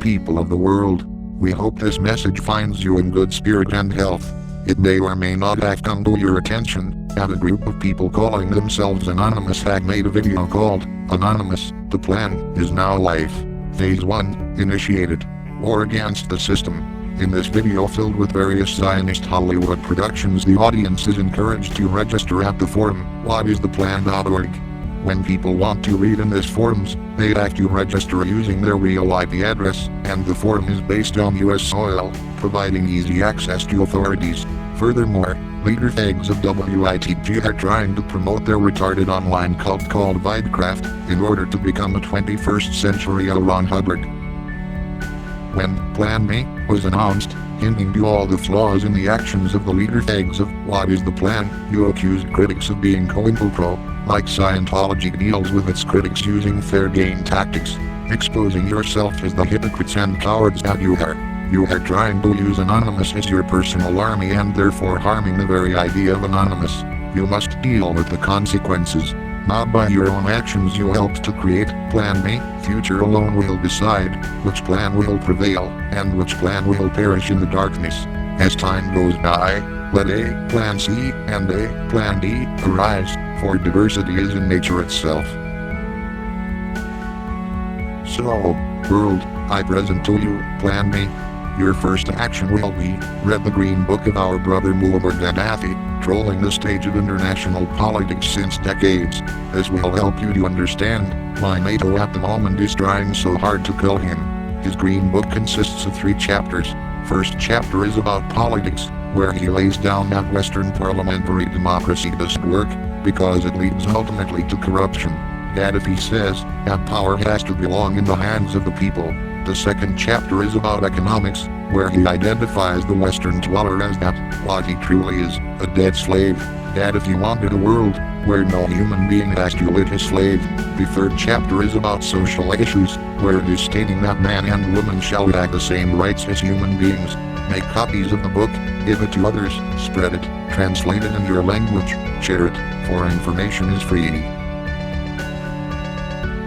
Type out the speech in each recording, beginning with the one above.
people of the world. We hope this message finds you in good spirit and health. It may or may not have come to your attention that a group of people calling themselves Anonymous have made a video called Anonymous, The Plan is Now Life. Phase 1, initiated. War against the system. In this video filled with various Zionist Hollywood productions, the audience is encouraged to register at the forum, whatistheplan.org. When people want to read in this forums, they have to register using their real IP address, and the forum is based on US soil, providing easy access to authorities. Furthermore, leader thugs of WITG are trying to promote their retarded online cult called Vibecraft, in order to become a 21st century L. Ron Hubbard. When Plan Me was announced, hinting to all the flaws in the actions of the leader thugs of What is the Plan, you accused critics of being COINTELPRO, like Scientology deals with its critics using fair game tactics, exposing yourself as the hypocrites and cowards that you are. You are trying to use Anonymous as your personal army and therefore harming the very idea of Anonymous. You must deal with the consequences. Not by your own actions you helped to create Plan Me. Future alone will decide which plan will prevail, and which plan will perish in the darkness. As time goes by, let a Plan C and a Plan D arise, for diversity is in nature itself. So, world, I present to you Plan Me. Your first action will be, read the Green Book of our brother Muammar Gaddafi, trolling the stage of international politics since decades. This will help you to understand why NATO at the moment is trying so hard to kill him. His Green Book consists of 3 chapters. First chapter is about politics, where he lays down that Western parliamentary democracy doesn't work, because it leads ultimately to corruption. Gaddafi says that power has to belong in the hands of the people. The second chapter is about economics, where he identifies the Western dweller as that, what he truly is, a dead slave. Gaddafi wanted a world where no human being has to live as slave. The third chapter is about social issues, where it is stating that man and woman shall have the same rights as human beings. Make copies of the book, give it to others, spread it, translate it in your language, share it, for information is free.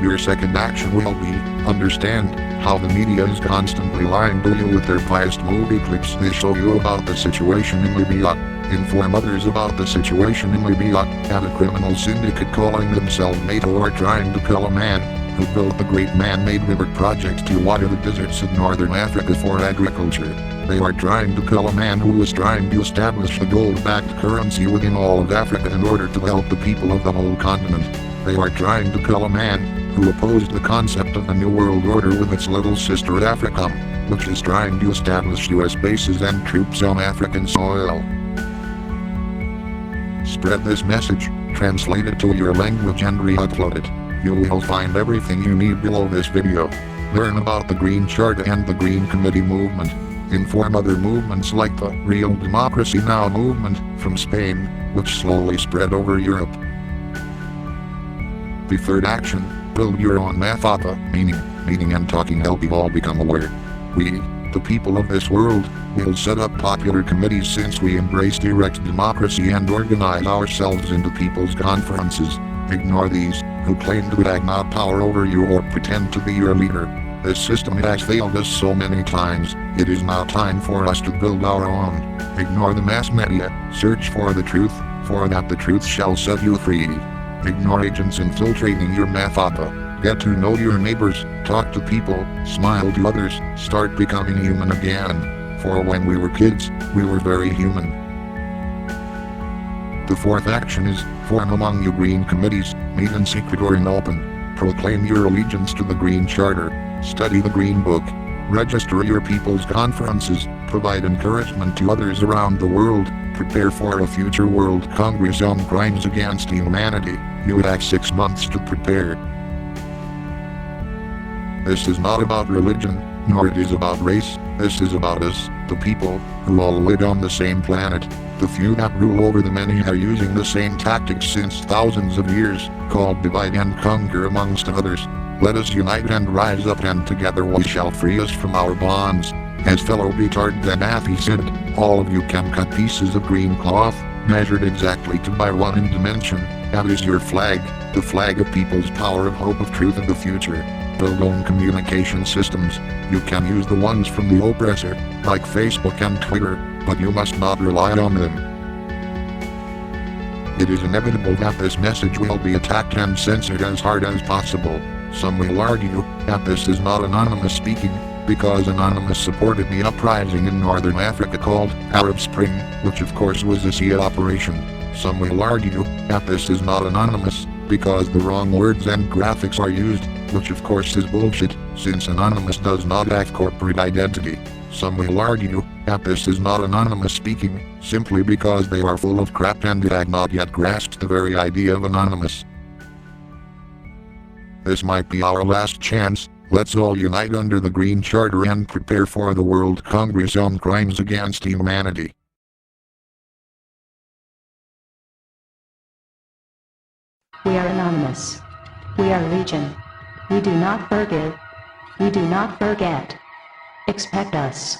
Your second action will be, understand how the media is constantly lying to you with their biased movie clips they show you about the situation in Libya. Inform others about the situation in Libya, and a criminal syndicate calling themselves NATO are trying to kill a man who built the great man-made river project to water the deserts of northern Africa for agriculture. They are trying to kill a man who is trying to establish a gold-backed currency within all of Africa in order to help the people of the whole continent. They are trying to kill a man who opposed the concept of a new world order with its little sister AFRICOM, which is trying to establish US bases and troops on African soil. Spread this message, translate it to your language and re-upload it. You will find everything you need below this video. Learn about the Green Charter and the Green Committee movement. Inform other movements like the Real Democracy Now movement from Spain, which slowly spread over Europe. The third action, build your own Mathaba, meaning and talking help you all become aware. We, the people of this world, will set up popular committees since we embrace direct democracy and organize ourselves into people's conferences. Ignore these, who claim to have not power over you or pretend to be your leader. This system has failed us so many times, it is now time for us to build our own. Ignore the mass media, search for the truth, for that the truth shall set you free. Ignore agents infiltrating your Mathaba. Get to know your neighbors, talk to people, smile to others, start becoming human again. For when we were kids, we were very human. The fourth action is, form among you green committees, meet in secret or in open. Proclaim your allegiance to the Green Charter. Study the Green Book. Register your people's conferences, provide encouragement to others around the world, prepare for a future World Congress on Crimes Against Humanity. You have 6 months to prepare. This is not about religion, nor it is about race. This is about us, the people, who all live on the same planet. The few that rule over the many are using the same tactics since thousands of years, called divide and conquer amongst others. Let us unite and rise up, and together we shall free us from our bonds. As fellow retard Gaddafi said, all of you can cut pieces of green cloth, measured exactly 2x1 in dimension. That is your flag, the flag of people's power, of hope, of truth, and the future. build own communication systems. You can use the ones from the oppressor, like Facebook and Twitter, but you must not rely on them. It is inevitable that this message will be attacked and censored as hard as possible. Some will argue that this is not Anonymous speaking, because Anonymous supported the uprising in Northern Africa called Arab Spring, which of course was a CIA operation. Some will argue that this is not Anonymous, because the wrong words and graphics are used, which of course is bullshit, since Anonymous does not have corporate identity. Some will argue that this is not Anonymous speaking, simply because they are full of crap and have not yet grasped the very idea of Anonymous. This might be our last chance. Let's all unite under the Green Charter and prepare for the World Congress on Crimes Against Humanity. We are anonymous. We are legion. We do not forgive. We do not forget. Expect us.